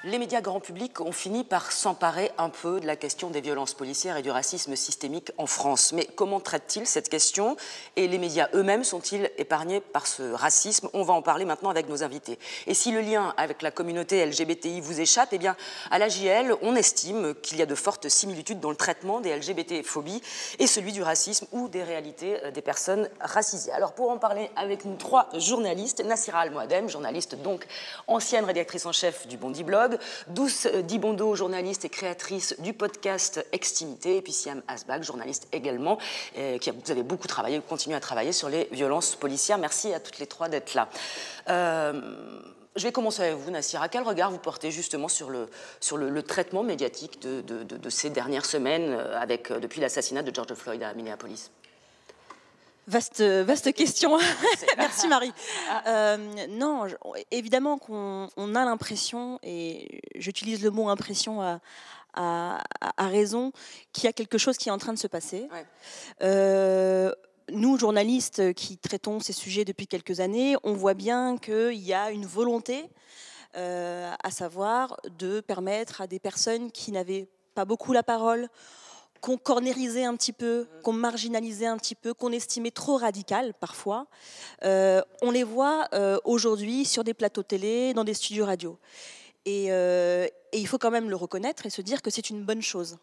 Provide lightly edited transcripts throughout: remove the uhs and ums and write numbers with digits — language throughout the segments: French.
Les médias grand public ont fini par s'emparer un peu de la question des violences policières et du racisme systémique en France. Mais comment traitent-ils cette question? Et les médias eux-mêmes sont-ils épargnés par ce racisme? On va en parler maintenant avec nos invités. Et si le lien avec la communauté LGBTI vous échappe, eh bien, à l'AJL, on estime qu'il y a de fortes similitudes dans le traitement des LGBT-phobies et celui du racisme ou des réalités des personnes racisées. Alors, pour en parler avec nous, 3 journalistes. Nassira Al-Moadem, journaliste donc, ancienne rédactrice en chef du Bondi Blog. Douce Dibondo, journaliste et créatrice du podcast Extimité, et puis Siam Asbag, journaliste également, vous avez beaucoup travaillé, vous continuez à travailler sur les violences policières. Merci à toutes les 3 d'être là. Je vais commencer avec vous, Nassira. Quel regard vous portez justement sur le traitement médiatique de ces dernières semaines, depuis l'assassinat de George Floyd à Minneapolis? Vaste question. Merci Marie. Non, évidemment qu'on a l'impression, et j'utilise le mot impression à raison, qu'il y a quelque chose qui est en train de se passer. Ouais. Nous, journalistes qui traitons ces sujets depuis quelques années, on voit bien qu'il y a une volonté, à savoir de permettre à des personnes qui n'avaient pas beaucoup la parole, qu'on cornérisait un petit peu, qu'on marginalisait un petit peu, qu'on estimait trop radical parfois. On les voit aujourd'hui sur des plateaux télé, dans des studios radio. Et il faut quand même le reconnaître et se dire que c'est une bonne chose.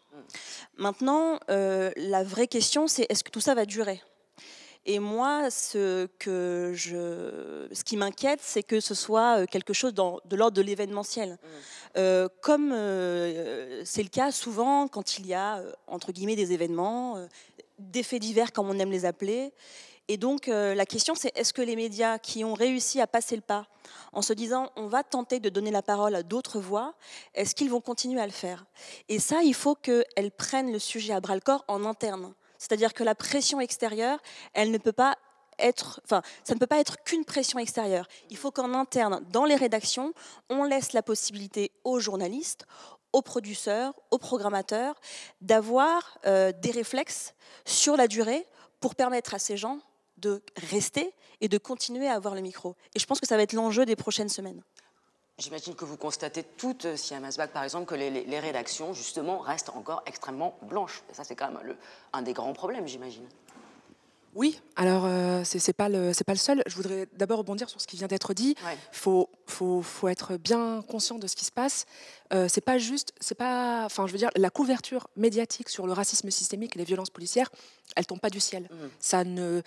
Maintenant, la vraie question, c'est est-ce que tout ça va durer ? Et moi, ce qui m'inquiète, c'est que ce soit quelque chose de l'ordre de l'événementiel. Comme c'est le cas souvent quand il y a, entre guillemets, des événements, des faits divers, comme on aime les appeler. Et donc, la question, c'est est-ce que les médias qui ont réussi à passer le pas, en se disant on va tenter de donner la parole à d'autres voix, est-ce qu'ils vont continuer à le faire? Et ça, il faut qu'elles prennent le sujet à bras-le-corps en interne. C'est-à-dire que la pression extérieure, ça ne peut pas être qu'une pression extérieure. Il faut qu'en interne, dans les rédactions, on laisse la possibilité aux journalistes, aux producteurs, aux programmateurs, d'avoir des réflexes sur la durée pour permettre à ces gens de rester et de continuer à avoir le micro. Et je pense que ça va être l'enjeu des prochaines semaines. J'imagine que vous constatez toutes, Siam Asbag par exemple, que les rédactions, justement, restent encore extrêmement blanches. Et ça, c'est quand même un des grands problèmes, j'imagine. Oui, alors c'est pas le seul. Je voudrais d'abord rebondir sur ce qui vient d'être dit. Ouais. Faut être bien conscient de ce qui se passe. La couverture médiatique sur le racisme systémique et les violences policières, elle tombe pas du ciel. Ça ne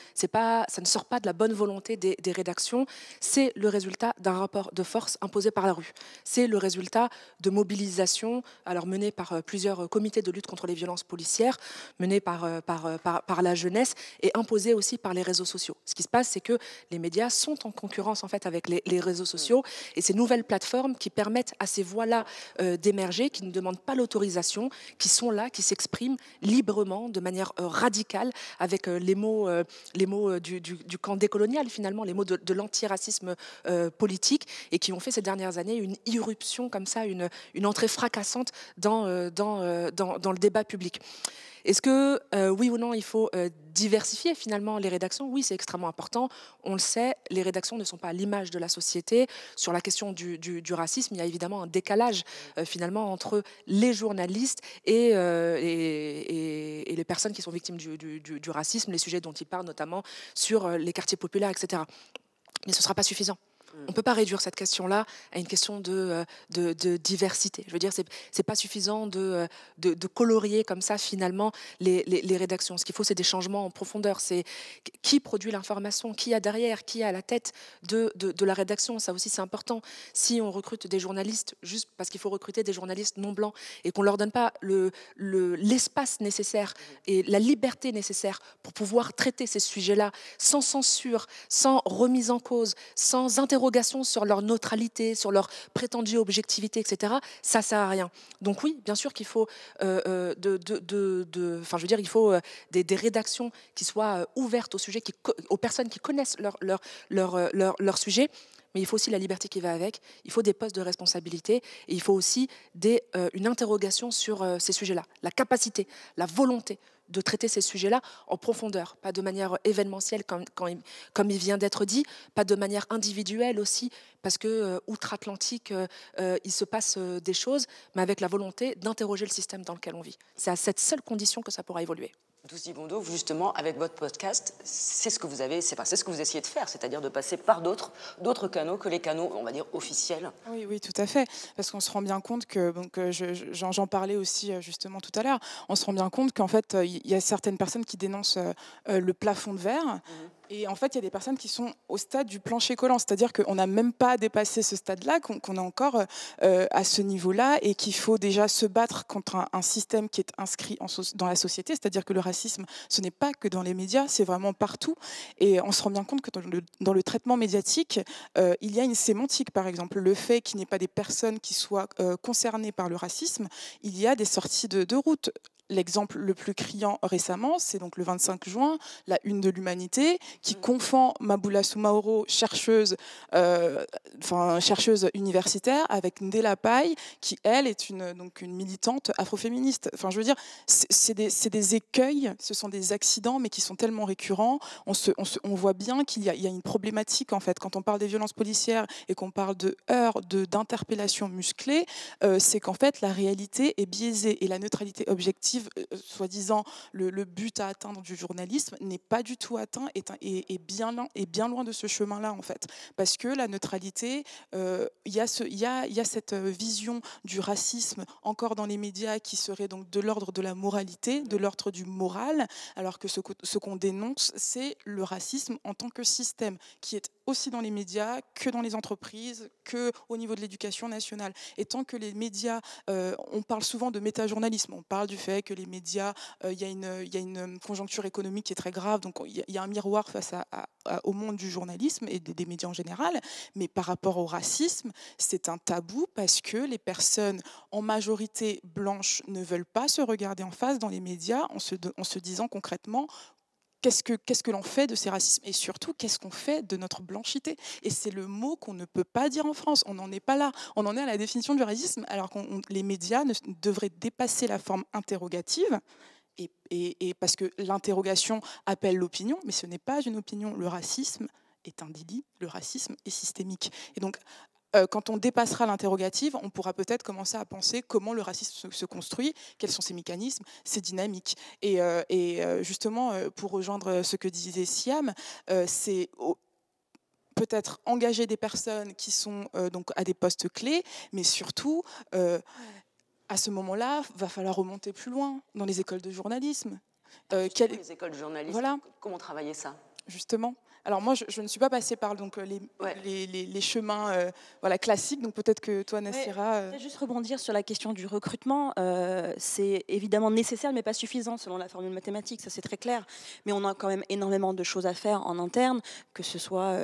sort pas de la bonne volonté des rédactions. C'est le résultat d'un rapport de force imposé par la rue. C'est le résultat de mobilisations, alors menées par plusieurs comités de lutte contre les violences policières, menées par la jeunesse et imposées aussi par les réseaux sociaux. Ce qui se passe, c'est que les médias sont en concurrence en fait avec les réseaux sociaux et ces nouvelles plateformes qui permettent à ces voix-là d'émerger, qui ne demandent pas l'autorisation, qui sont là, qui s'expriment librement, de manière radicale, avec les mots du camp décolonial finalement, les mots de l'antiracisme politique, et qui ont fait ces dernières années une irruption comme ça, une entrée fracassante dans le débat public. Est-ce que, oui ou non, il faut diversifier finalement les rédactions? Oui, c'est extrêmement important. On le sait, les rédactions ne sont pas à l'image de la société. Sur la question du racisme, il y a évidemment un décalage finalement entre les journalistes et les personnes qui sont victimes du racisme, les sujets dont ils parlent notamment sur les quartiers populaires, etc. Mais ce ne sera pas suffisant. On ne peut pas réduire cette question-là à une question de diversité. Je veux dire, c'est pas suffisant de colorier comme ça finalement les rédactions. Ce qu'il faut, c'est des changements en profondeur. C'est qui produit l'information, qui a derrière, qui est à la tête de la rédaction. Ça aussi, c'est important. Si on recrute des journalistes juste parce qu'il faut recruter des journalistes non blancs et qu'on leur donne pas l'espace nécessaire et la liberté nécessaire pour pouvoir traiter ces sujets-là sans censure, sans remise en cause, sans interrogation sur leur neutralité, sur leur prétendue objectivité, etc., ça sert à rien. Donc oui, bien sûr qu'il faut il faut des rédactions qui soient ouvertes aux sujets, aux personnes qui connaissent leur sujet. mais il faut aussi la liberté qui va avec, il faut des postes de responsabilité, et il faut aussi une interrogation sur ces sujets-là, la capacité, la volonté de traiter ces sujets-là en profondeur, pas de manière événementielle comme il vient d'être dit, pas de manière individuelle aussi, parce que outre-Atlantique, il se passe des choses, mais avec la volonté d'interroger le système dans lequel on vit. C'est à cette seule condition que ça pourra évoluer. Douce Dibondo, justement, avec votre podcast, c'est ce que vous essayez de faire, c'est-à-dire de passer par d'autres canaux que les canaux, on va dire, officiels. Oui, tout à fait, parce qu'on se rend bien compte que, donc j'en parlais aussi justement tout à l'heure, on se rend bien compte qu'en fait, il y a certaines personnes qui dénoncent le plafond de verre. Et en fait, il y a des personnes qui sont au stade du plancher collant, c'est-à-dire qu'on n'a même pas dépassé ce stade-là, qu'on est encore à ce niveau-là, et qu'il faut déjà se battre contre un système qui est inscrit dans la société, c'est-à-dire que le racisme, ce n'est pas que dans les médias, c'est vraiment partout. Et on se rend bien compte que dans le traitement médiatique, il y a une sémantique, par exemple. Le fait qu'il n'y ait pas des personnes qui soient concernées par le racisme, il y a des sorties de route. L'exemple le plus criant récemment, c'est donc le 25 juin, la une de l'Humanité, qui confond Maboula Soumaoro, chercheuse universitaire, avec Ndella Paye, qui, elle, est une militante afroféministe. Enfin, je veux dire, c'est des écueils, ce sont des accidents, mais qui sont tellement récurrents. On voit bien qu'il y a une problématique, en fait, quand on parle des violences policières et qu'on parle de heurts, d'interpellations musclées, c'est qu'en fait, la réalité est biaisée et la neutralité objective, soi-disant le but à atteindre du journalisme, n'est pas du tout atteint, est bien loin de ce chemin-là, en fait. Parce que la neutralité, il y a cette vision du racisme encore dans les médias qui serait donc de l'ordre de la moralité, de l'ordre du moral, alors que ce qu'on dénonce, c'est le racisme en tant que système, qui est aussi dans les médias, que dans les entreprises, que au niveau de l'éducation nationale. Et tant que les médias, on parle souvent de métajournalisme, on parle du fait que les médias, il y a une conjoncture économique qui est très grave, donc il y a un miroir face au monde du journalisme et des médias en général, mais par rapport au racisme, c'est un tabou parce que les personnes en majorité blanches ne veulent pas se regarder en face dans les médias en se disant concrètement qu'est-ce que l'on fait de ces racismes et surtout qu'est-ce qu'on fait de notre blanchité. Et c'est le mot qu'on ne peut pas dire en France. On n'en est pas là. On en est à la définition du racisme alors que les médias devraient dépasser la forme interrogative. Et parce que l'interrogation appelle l'opinion, mais ce n'est pas une opinion. Le racisme est un délit, le racisme est systémique. Et donc, quand on dépassera l'interrogative, on pourra peut-être commencer à penser comment le racisme se construit, quels sont ses mécanismes, ses dynamiques. Et justement, pour rejoindre ce que disait Siam, c'est peut-être engager des personnes qui sont donc à des postes clés, mais surtout, à ce moment-là, il va falloir remonter plus loin dans les écoles de journalisme. Les écoles de journalisme, voilà. Comment travailler ça ? Justement. Alors moi, je ne suis pas passée par donc, les chemins classiques, donc peut-être que toi, Nassira... Je vais juste rebondir sur la question du recrutement. C'est évidemment nécessaire, mais pas suffisant, selon la formule mathématique, ça c'est très clair. Mais on a quand même énormément de choses à faire en interne, que ce soit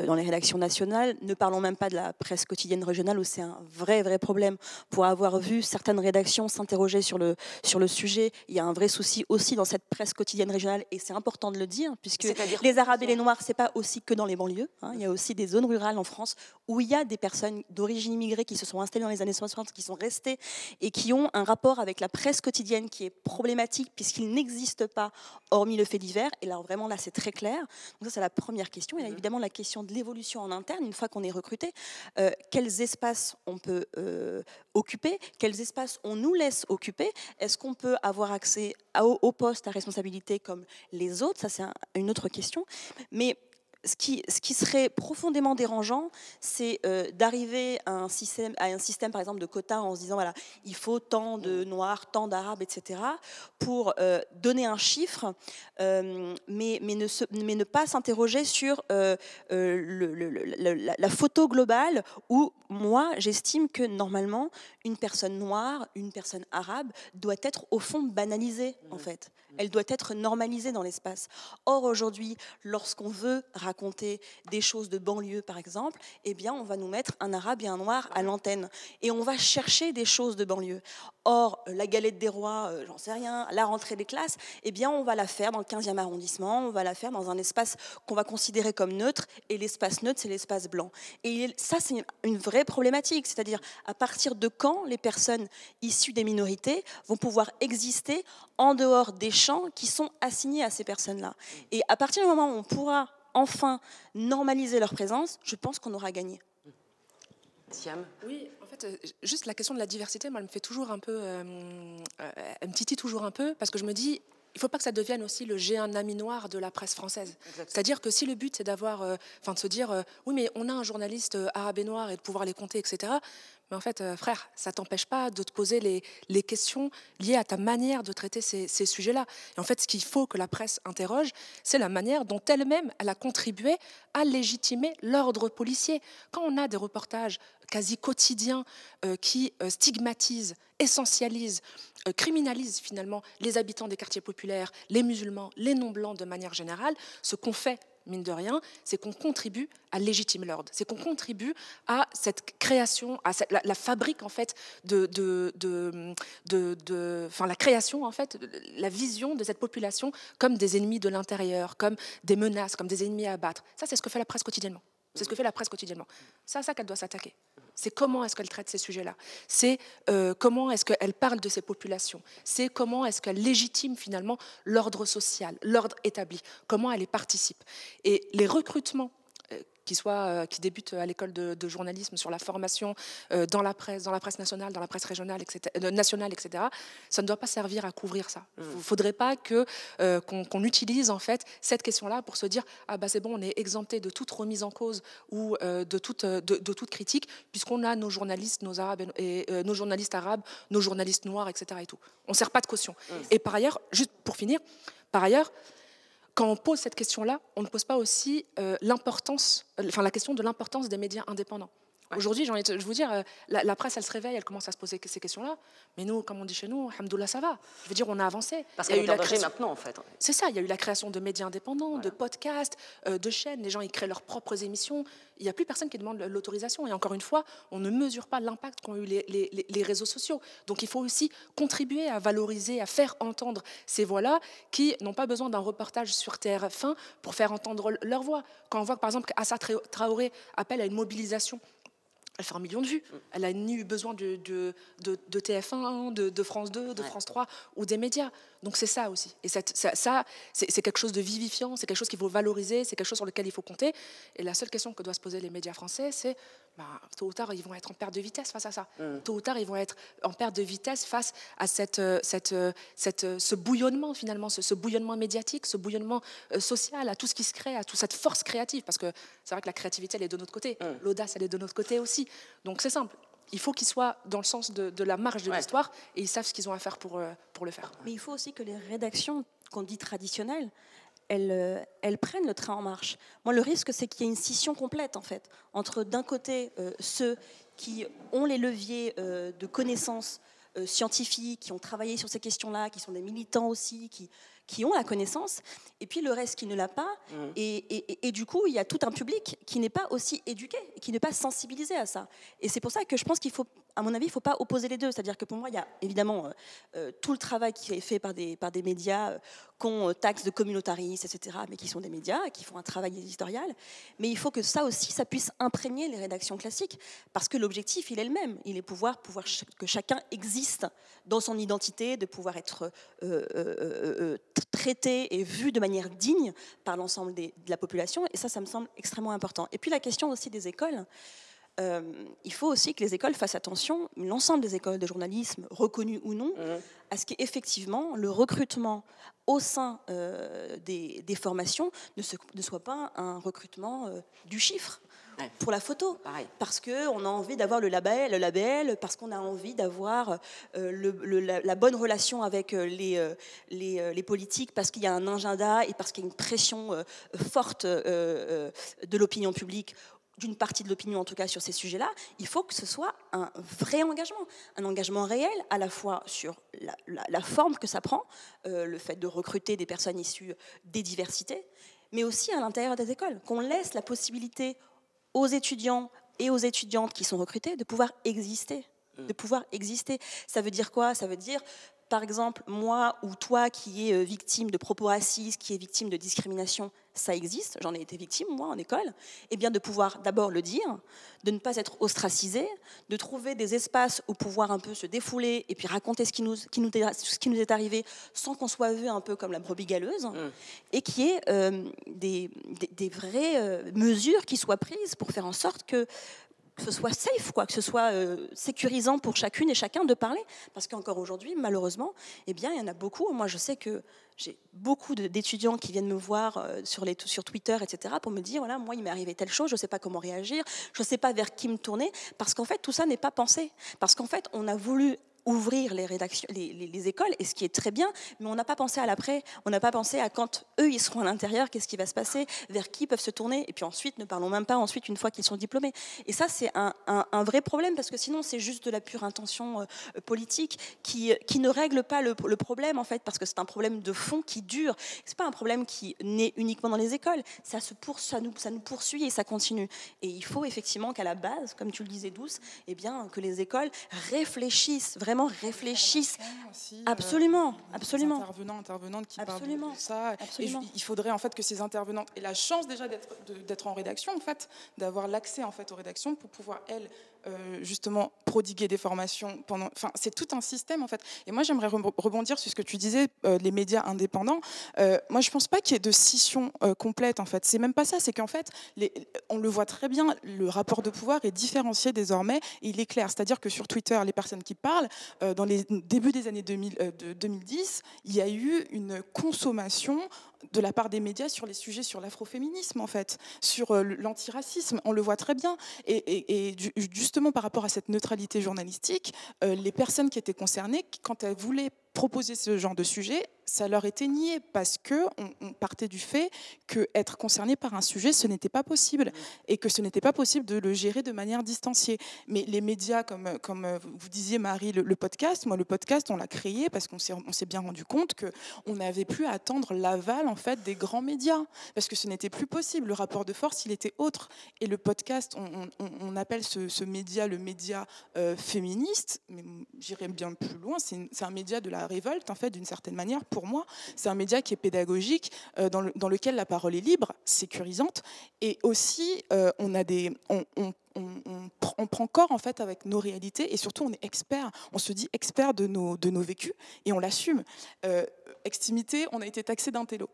dans les rédactions nationales. Ne parlons même pas de la presse quotidienne régionale, où c'est un vrai problème. Pour avoir vu certaines rédactions s'interroger sur le sujet, il y a un vrai souci aussi dans cette presse quotidienne régionale, et c'est important de le dire, puisque les Arabes et les Noirs, c'est pas aussi que dans les banlieues. Il y a aussi des zones rurales en France où il y a des personnes d'origine immigrée qui se sont installées dans les années 60, qui sont restées et qui ont un rapport avec la presse quotidienne qui est problématique puisqu'il n'existe pas hormis le fait divers. Et là, vraiment, là, c'est très clair. Donc ça, c'est la première question. Et là, évidemment, la question de l'évolution en interne, une fois qu'on est recruté, quels espaces on peut occuper, quels espaces on nous laisse occuper, est-ce qu'on peut avoir accès aux postes à responsabilité comme les autres, ça c'est une autre question, mais ce qui serait profondément dérangeant, c'est d'arriver à un système, par exemple, de quotas en se disant, voilà, il faut tant de Noirs, tant d'Arabes, etc., pour donner un chiffre, mais ne pas s'interroger sur la photo globale où, moi, j'estime que, normalement, une personne noire, une personne arabe doit être, au fond, banalisée, en fait. Elle doit être normalisée dans l'espace. Or, aujourd'hui, lorsqu'on veut raconter des choses de banlieue, par exemple, eh bien, on va nous mettre un arabe et un noir à l'antenne. Et on va chercher des choses de banlieue. Or, la galette des rois, j'en sais rien, la rentrée des classes, eh bien, on va la faire dans le 15e arrondissement, on va la faire dans un espace qu'on va considérer comme neutre, et l'espace neutre, c'est l'espace blanc. Et ça, c'est une vraie problématique, c'est-à-dire à partir de quand les personnes issues des minorités vont pouvoir exister en dehors des champs qui sont assignés à ces personnes-là. Et à partir du moment où on pourra enfin normaliser leur présence, je pense qu'on aura gagné. Siam ? Oui, en fait, juste la question de la diversité, moi, elle me fait toujours un peu, elle me titille toujours un peu, parce que je me dis, il ne faut pas que ça devienne aussi le géant ami noir de la presse française. C'est-à-dire que si le but, c'est d'avoir, de se dire, oui, mais on a un journaliste arabe et noir et de pouvoir les compter, etc., mais en fait, frère, ça ne t'empêche pas de te poser les questions liées à ta manière de traiter ces sujets-là. Et en fait, ce qu'il faut que la presse interroge, c'est la manière dont elle-même, elle a contribué à légitimer l'ordre policier. Quand on a des reportages quasi quotidiens qui stigmatisent, essentialisent, criminalisent finalement les habitants des quartiers populaires, les musulmans, les non-blancs de manière générale, ce qu'on fait, mine de rien, c'est qu'on contribue à légitimer l'ordre. C'est qu'on contribue à cette création, à la fabrique en fait la création en fait, la vision de cette population comme des ennemis de l'intérieur, comme des menaces, comme des ennemis à abattre. Ça, c'est ce que fait la presse quotidiennement. C'est ce que fait la presse quotidiennement. C'est à ça qu'elle doit s'attaquer. C'est comment est-ce qu'elle traite ces sujets-là. C'est comment est-ce qu'elle parle de ces populations. C'est comment est-ce qu'elle légitime finalement l'ordre social, l'ordre établi. Comment elle y participe. Et les recrutements qui débutent à l'école de journalisme sur la formation dans la presse nationale, dans la presse régionale, nationale, etc., ça ne doit pas servir à couvrir ça. Il ne faudrait pas qu'on utilise en fait cette question-là pour se dire « Ah bah c'est bon, on est exempté de toute remise en cause ou de toute critique puisqu'on a nos journalistes, nos journalistes arabes, nos journalistes noirs, etc. » et tout. On ne sert pas de caution. Et par ailleurs, juste pour finir, quand on pose cette question-là, on ne pose pas aussi la question de l'importance des médias indépendants. Ouais. Aujourd'hui, j'ai envie de vous dire, la presse, elle se réveille, elle commence à se poser ces questions-là. Mais nous, comme on dit chez nous, alhamdoulilah, ça va. Je veux dire, on a avancé. Parce qu'il y a eu la création maintenant, en fait. C'est ça, il y a eu la création de médias indépendants, voilà, de podcasts, de chaînes. Les gens, ils créent leurs propres émissions. Il n'y a plus personne qui demande l'autorisation. Et encore une fois, on ne mesure pas l'impact qu'ont eu les réseaux sociaux. Donc, il faut aussi contribuer à valoriser, à faire entendre ces voix-là qui n'ont pas besoin d'un reportage sur TF1 pour faire entendre leur voix. Quand on voit que, par exemple, Assa Traoré appelle à une mobilisation, elle fait 1 million de vues. Elle n'a ni eu besoin de TF1, de France 2, de France 3 ou des médias. Donc c'est ça aussi. Et ça c'est quelque chose de vivifiant, c'est quelque chose qu'il faut valoriser, c'est quelque chose sur lequel il faut compter. Et la seule question que doivent se poser les médias français, c'est tôt ou tard, ils vont être en perte de vitesse face à ça. Tôt ou tard, ils vont être en perte de vitesse face à ce bouillonnement, finalement, ce bouillonnement médiatique, ce bouillonnement social, à tout ce qui se crée, à toute cette force créative. Parce que c'est vrai que la créativité, elle est de notre côté. L'audace, elle est de notre côté aussi. Donc c'est simple. Il faut qu'ils soient dans le sens de la marge de l'histoire et ils savent ce qu'ils ont à faire pour le faire. Mais il faut aussi que les rédactions qu'on dit traditionnelles, elles prennent le train en marche. Moi, le risque, c'est qu'il y ait une scission complète, en fait, entre d'un côté ceux qui ont les leviers de connaissances scientifiques, qui ont travaillé sur ces questions-là, qui sont des militants aussi, qui ont la connaissance, et puis le reste qui ne l'a pas. Et du coup, il y a tout un public qui n'est pas aussi éduqué, qui n'est pas sensibilisé à ça. Et c'est pour ça que je pense qu'il faut, à mon avis, il ne faut pas opposer les deux. C'est-à-dire que pour moi, il y a évidemment tout le travail qui est fait par des médias qu'on taxe de communautaristes, etc., mais qui sont des médias, qui font un travail éditorial. Mais il faut que ça aussi, ça puisse imprégner les rédactions classiques, parce que l'objectif, il est le même. Il est que chacun existe dans son identité, de pouvoir être traité et vu de manière digne par l'ensemble de la population. Et ça me semble extrêmement important. Et puis la question aussi des écoles. Il faut aussi que les écoles fassent attention, l'ensemble des écoles de journalisme, reconnues ou non, à ce qu'effectivement le recrutement au sein des formations ne soit pas un recrutement du chiffre. Pour la photo, pareil. Parce qu'on a envie d'avoir le label, parce qu'on a envie d'avoir la bonne relation avec les politiques, parce qu'il y a un agenda et parce qu'il y a une pression forte de l'opinion publique d'une partie de l'opinion, en tout cas sur ces sujets-là, il faut que ce soit un vrai engagement, un engagement réel, à la fois sur la forme que ça prend, le fait de recruter des personnes issues des diversités, mais aussi à l'intérieur des écoles, qu'on laisse la possibilité aux étudiants et aux étudiantes qui sont recrutés de pouvoir exister. Ça veut dire quoi? Ça veut dire, par exemple, moi ou toi qui est victime de propos racistes, qui est victime de discrimination, ça existe, j'en ai été victime, moi, en école, et bien de pouvoir d'abord le dire, de ne pas être ostracisé, de trouver des espaces où pouvoir un peu se défouler et puis raconter ce qui nous est arrivé sans qu'on soit vu un peu comme la brebis galeuse, et qu'il y ait des vraies mesures qui soient prises pour faire en sorte que ce soit safe, que ce soit sécurisant pour chacune et chacun de parler. Parce qu'encore aujourd'hui, malheureusement, eh bien, il y en a beaucoup. Moi, je sais que j'ai beaucoup d'étudiants qui viennent me voir sur Twitter, etc., pour me dire, voilà, moi, il m'est arrivé telle chose, je ne sais pas comment réagir, je ne sais pas vers qui me tourner, parce qu'en fait, tout ça n'est pas pensé. Parce qu'en fait, on a voulu ouvrir les rédactions, les écoles, et ce qui est très bien, mais on n'a pas pensé à l'après, on n'a pas pensé à quand eux ils seront à l'intérieur, qu'est-ce qui va se passer, vers qui peuvent se tourner, et puis ensuite, ne parlons même pas ensuite une fois qu'ils sont diplômés. Et ça, c'est un vrai problème, parce que sinon, c'est juste de la pure intention politique qui ne règle pas le problème, en fait, parce que c'est un problème de fond qui dure. C'est pas un problème qui naît uniquement dans les écoles, ça nous poursuit et ça continue. Et il faut effectivement qu'à la base, comme tu le disais, Douce, eh bien, que les écoles réfléchissent, vraiment réfléchissent. Aussi, absolument. Intervenantes qui parlent de ça. Et il faudrait en fait que ces intervenantes aient la chance déjà d'être en rédaction, en fait, d'avoir l'accès en fait aux rédactions pour pouvoir elles justement prodiguer des formations pendant. Enfin, c'est tout un système en fait. Et moi, j'aimerais rebondir sur ce que tu disais, les médias indépendants. Moi, je pense pas qu'il y ait de scission complète en fait. C'est même pas ça. C'est qu'en fait, on le voit très bien, le rapport de pouvoir est différencié désormais. Et il est clair. C'est-à-dire que sur Twitter, les personnes qui parlent dans les débuts des années 2010, il y a eu une consommation de la part des médias sur les sujets sur l'afroféminisme, en fait, sur l'antiracisme, on le voit très bien. Et justement, par rapport à cette neutralité journalistique, les personnes qui étaient concernées, quand elles voulaient proposer ce genre de sujet, ça leur était nié parce qu'on partait du fait qu'être concerné par un sujet, ce n'était pas possible et que ce n'était pas possible de le gérer de manière distanciée. Mais les médias, comme vous disiez, Marie, le podcast, moi, le podcast, on l'a créé parce qu'on s'est bien rendu compte qu'on n'avait plus à attendre l'aval en fait, des grands médias parce que ce n'était plus possible. Le rapport de force, il était autre. Et le podcast, on appelle ce média le média féministe, mais j'irai bien plus loin, c'est un média de la révolte, en fait, d'une certaine manière, pour moi. C'est un média qui est pédagogique, dans lequel la parole est libre, sécurisante, et aussi, on prend corps en fait avec nos réalités et surtout on est expert, on se dit expert de nos vécus et on l'assume. Extimité, on a été taxé d'intello,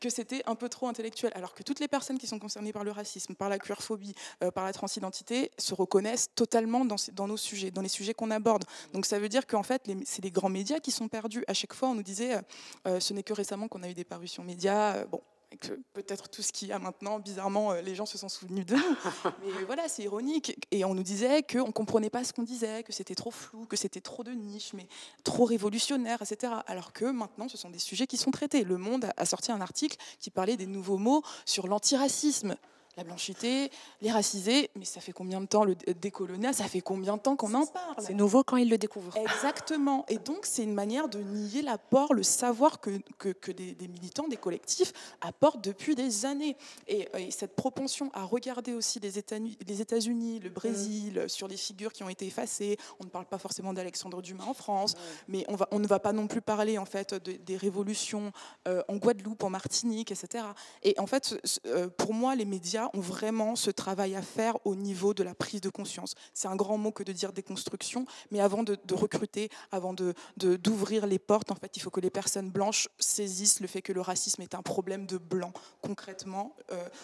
que c'était un peu trop intellectuel, alors que toutes les personnes qui sont concernées par le racisme, par la queerphobie, par la transidentité, se reconnaissent totalement dans nos sujets, dans les sujets qu'on aborde. Donc ça veut dire qu'en fait, c'est les grands médias qui sont perdus. À chaque fois, on nous disait, ce n'est que récemment qu'on a eu des parutions médias, bon, peut-être tout ce qu'il y a maintenant, bizarrement, les gens se sont souvenus de nous. Mais voilà, c'est ironique. Et on nous disait qu'on ne comprenait pas ce qu'on disait, que c'était trop flou, que c'était trop de niche, mais trop révolutionnaire, etc. Alors que maintenant, ce sont des sujets qui sont traités. Le Monde a sorti un article qui parlait des nouveaux mots sur l'antiracisme. La blanchité, les racisés, mais ça fait combien de temps le décolonial, ça fait combien de temps qu'on en parle? C'est nouveau quand ils le découvrent. Exactement. Et donc, c'est une manière de nier l'apport, le savoir que des militants, des collectifs apportent depuis des années. Et cette propension à regarder aussi les États-Unis, le Brésil, sur les figures qui ont été effacées. On ne parle pas forcément d'Alexandre Dumas en France, mais on ne va pas non plus parler en fait des révolutions en Guadeloupe, en Martinique, etc. Et en fait, pour moi, les médias ont vraiment ce travail à faire au niveau de la prise de conscience. C'est un grand mot que de dire déconstruction, mais avant de recruter, avant d'ouvrir les portes, en fait, il faut que les personnes blanches saisissent le fait que le racisme est un problème de blanc. Concrètement,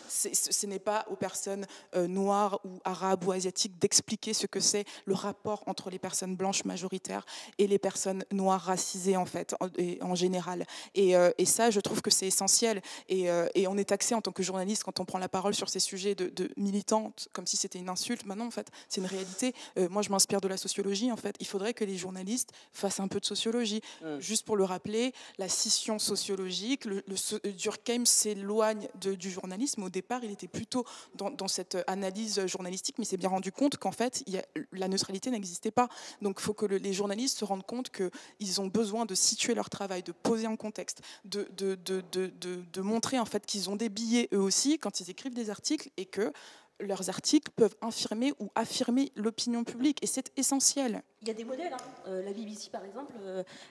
ce n'est pas aux personnes noires ou arabes ou asiatiques d'expliquer ce que c'est le rapport entre les personnes blanches majoritaires et les personnes noires racisées, en fait, en général. Et ça, je trouve que c'est essentiel. Et on est taxé en tant que journaliste quand on prend la parole sur sur ces sujets de militantes comme si c'était une insulte. Maintenant, en fait, c'est une réalité. Moi, je m'inspire de la sociologie. En fait, il faudrait que les journalistes fassent un peu de sociologie. Juste pour le rappeler, la scission sociologique, Durkheim s'éloigne du journalisme. Au départ, il était plutôt dans cette analyse journalistique, mais il s'est bien rendu compte qu'en fait, la neutralité n'existait pas. Donc, il faut que les journalistes se rendent compte qu'ils ont besoin de situer leur travail, de poser un contexte, de montrer en fait qu'ils ont des billets eux aussi quand ils écrivent des articles et que leurs articles peuvent infirmer ou affirmer l'opinion publique, et c'est essentiel. Il y a des modèles. La BBC, par exemple,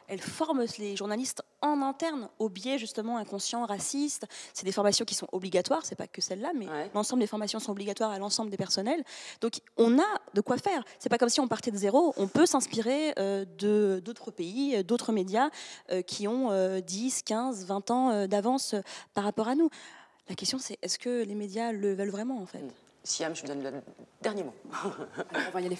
elle forme les journalistes en interne au biais justement inconscient, raciste. C'est des formations qui sont obligatoires, c'est pas que celle-là, mais l'ensemble des formations sont obligatoires à l'ensemble des personnels. Donc on a de quoi faire. C'est pas comme si on partait de zéro. On peut s'inspirer d'autres pays, d'autres médias qui ont 10, 15, 20 ans d'avance par rapport à nous. La question, c'est est-ce que les médias le veulent vraiment, en fait ? Siam, je vous donne le dernier mot. On va y aller.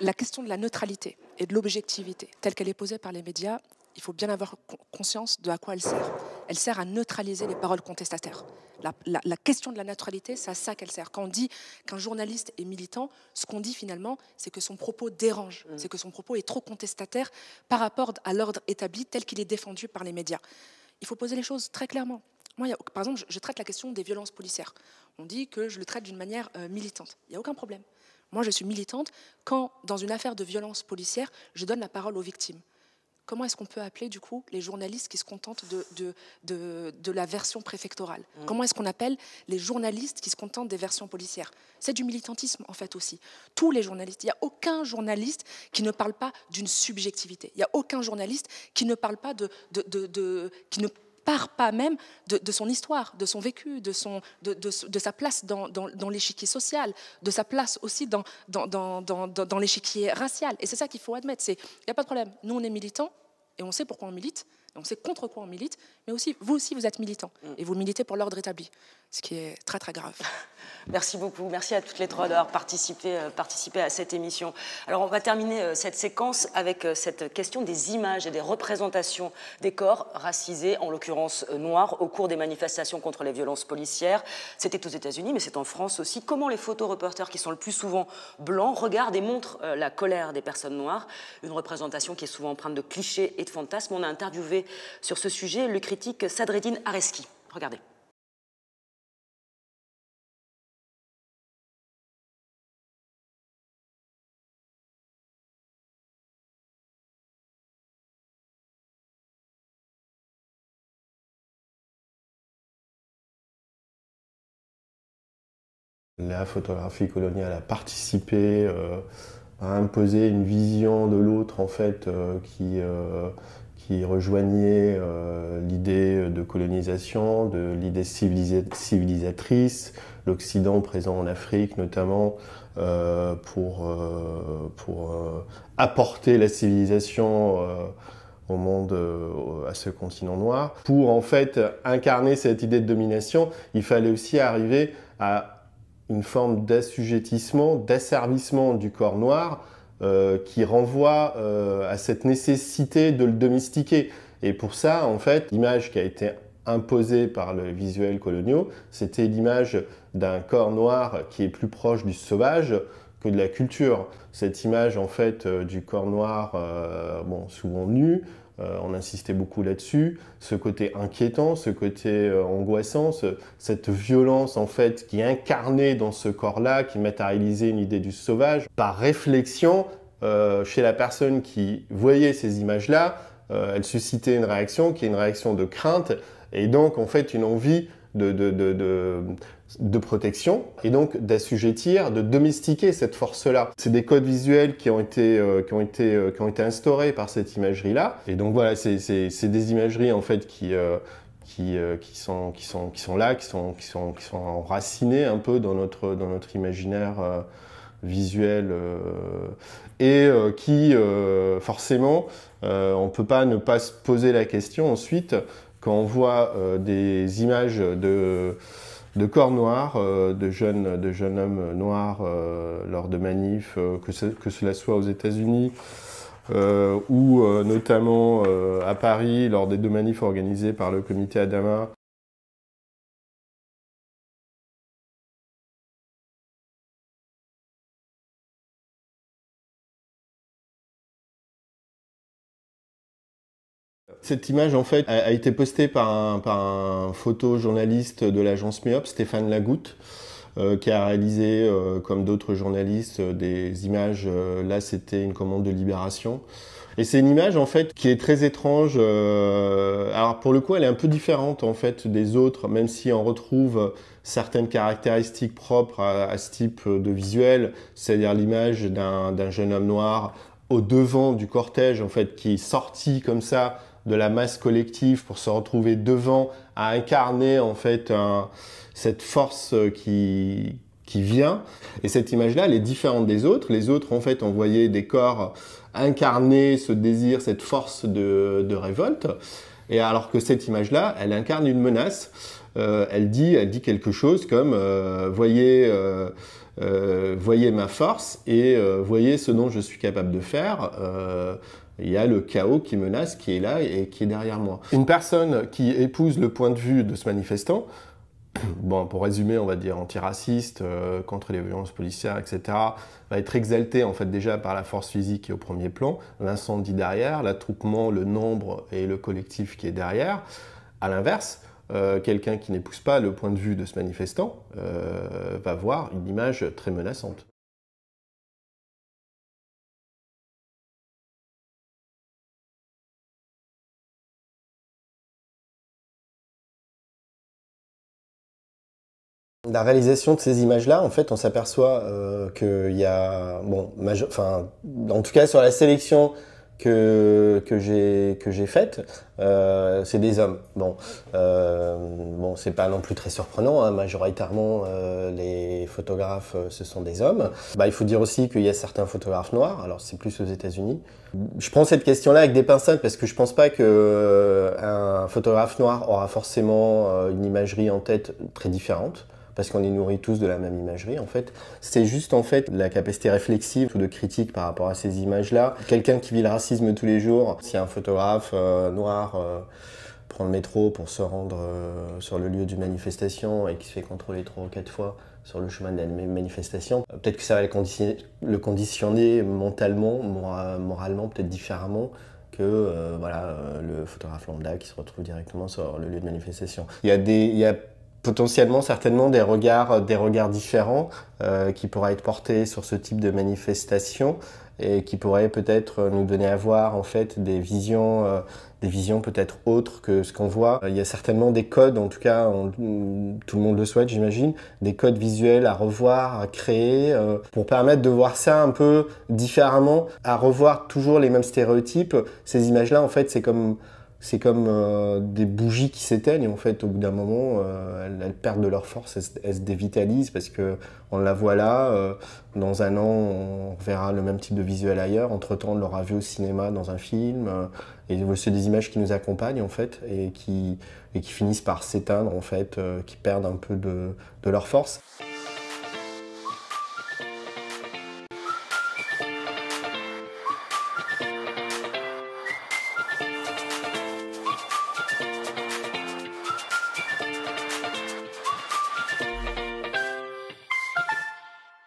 La question de la neutralité et de l'objectivité, telle qu'elle est posée par les médias, il faut bien avoir conscience de à quoi elle sert. Elle sert à neutraliser les paroles contestataires. La question de la neutralité, c'est à ça qu'elle sert. Quand on dit qu'un journaliste est militant, ce qu'on dit finalement, c'est que son propos dérange, c'est que son propos est trop contestataire par rapport à l'ordre établi tel qu'il est défendu par les médias. Il faut poser les choses très clairement. Moi, par exemple, je traite la question des violences policières. On dit que je le traite d'une manière militante. Il n'y a aucun problème. Moi, je suis militante quand, dans une affaire de violence policière, je donne la parole aux victimes. Comment est-ce qu'on peut appeler, du coup, les journalistes qui se contentent de la version préfectorale ? Comment est-ce qu'on appelle les journalistes qui se contentent des versions policières ? C'est du militantisme, en fait, aussi. Tous les journalistes. Il n'y a aucun journaliste qui ne parle pas d'une subjectivité. Il n'y a aucun journaliste qui ne parle pas qui ne part pas même de son histoire, de son vécu, de sa place dans l'échiquier social, de sa place aussi dans l'échiquier racial. Et c'est ça qu'il faut admettre. Il n'y a pas de problème. Nous, on est militants et on sait pourquoi on milite, on sait contre quoi on milite, mais aussi, vous êtes militants et vous militez pour l'ordre établi, ce qui est très, très grave. Merci beaucoup. Merci à toutes les trois d'avoir participé à cette émission. Alors, on va terminer cette séquence avec cette question des images et des représentations des corps racisés, en l'occurrence noirs, au cours des manifestations contre les violences policières. C'était aux États-Unis, mais c'est en France aussi. Comment les photoreporters, qui sont le plus souvent blancs, regardent et montrent la colère des personnes noires, une représentation qui est souvent empreinte de clichés et de fantasmes. On a interviewé sur ce sujet le critique Sadreddine Areski. Regardez. La photographie coloniale a participé à imposer une vision de l'autre en fait, qui rejoignait l'idée de colonisation, de l'idée civilisatrice, l'Occident présent en Afrique notamment, pour apporter la civilisation au monde, à ce continent noir. Pour en fait incarner cette idée de domination, il fallait aussi arriver à une forme d'assujettissement, d'asservissement du corps noir qui renvoie à cette nécessité de le domestiquer. Et pour ça, en fait, l'image qui a été imposée par le visuel coloniaux, c'était l'image d'un corps noir qui est plus proche du sauvage que de la culture. Cette image, en fait, du corps noir, souvent nu, on insistait beaucoup là-dessus, ce côté inquiétant, ce côté angoissant, cette violence en fait qui est incarnée dans ce corps-là, qui matérialisait une idée du sauvage. Par réflexion, chez la personne qui voyait ces images-là, elle suscitait une réaction qui est une réaction de crainte et donc en fait une envie de protection et donc d'assujettir, de domestiquer cette force-là. C'est des codes visuels qui ont été instaurés par cette imagerie-là. Et donc voilà, c'est des imageries en fait qui sont là, qui sont enracinées un peu dans notre imaginaire visuel et qui forcément on peut pas ne pas se poser la question ensuite quand on voit des images de corps noirs, de jeunes hommes noirs lors de manifs, que cela soit aux États-Unis ou notamment à Paris lors des 2 manifs organisés par le comité Adama Cette image, en fait, a été postée par un photojournaliste de l'agence Myop, Stéphane Lagoutte, qui a réalisé, comme d'autres journalistes, des images. Là, c'était une commande de Libération. Et c'est une image, en fait, qui est très étrange. Alors, pour le coup, elle est un peu différente, en fait, des autres, même si on retrouve certaines caractéristiques propres à ce type de visuel, c'est-à-dire l'image d'un jeune homme noir au devant du cortège, en fait, qui est sorti comme ça de la masse collective pour se retrouver devant, à incarner en fait cette force qui vient. Et cette image-là, elle est différente des autres. Les autres, en fait, on voyait des corps incarner ce désir, cette force de révolte. Et alors que cette image-là, elle incarne une menace. Elle dit quelque chose comme voyez ma force et voyez ce dont je suis capable de faire. Il y a le chaos qui menace, qui est là et qui est derrière moi. Une personne qui épouse le point de vue de ce manifestant, bon, pour résumer, on va dire antiraciste, contre les violences policières, etc., va être exaltée en fait déjà par la force physique qui est au premier plan, l'incendie derrière, l'attroupement, le nombre et le collectif qui est derrière. À l'inverse, quelqu'un qui n'épouse pas le point de vue de ce manifestant va voir une image très menaçante. La réalisation de ces images-là, en fait, on s'aperçoit qu'il y a, bon, en tout cas sur la sélection que j'ai faite, c'est des hommes. Bon, c'est pas non plus très surprenant, hein, majoritairement les photographes ce sont des hommes. Il faut dire aussi qu'il y a certains photographes noirs, alors c'est plus aux États-Unis. Je prends cette question-là avec des pincettes parce que je pense pas qu'un photographe noir aura forcément une imagerie en tête très différente, parce qu'on est nourris tous de la même imagerie en fait. C'est juste en fait la capacité réflexive ou de critique par rapport à ces images-là. Quelqu'un qui vit le racisme tous les jours, si un photographe noir prend le métro pour se rendre sur le lieu d'une manifestation et qui se fait contrôler 3 ou 4 fois sur le chemin de la manifestation, peut-être que ça va le conditionner mentalement, moralement, peut-être différemment que le photographe lambda qui se retrouve directement sur le lieu de manifestation. Il y a potentiellement, certainement, des regards différents qui pourraient être portés sur ce type de manifestation et qui pourraient peut-être nous donner à voir en fait des visions peut-être autres que ce qu'on voit. Il y a certainement des codes, en tout cas, tout le monde le souhaite, j'imagine, des codes visuels à revoir, à créer pour permettre de voir ça un peu différemment, à revoir toujours les mêmes stéréotypes. Ces images-là, en fait, c'est comme des bougies qui s'éteignent, en fait, au bout d'un moment, elles perdent de leur force, elles se dévitalisent parce qu'on la voit là, dans un an, on verra le même type de visuel ailleurs, entre-temps, on l'aura vu au cinéma, dans un film, et c'est des images qui nous accompagnent, en fait, et qui finissent par s'éteindre, en fait, qui perdent un peu de leur force.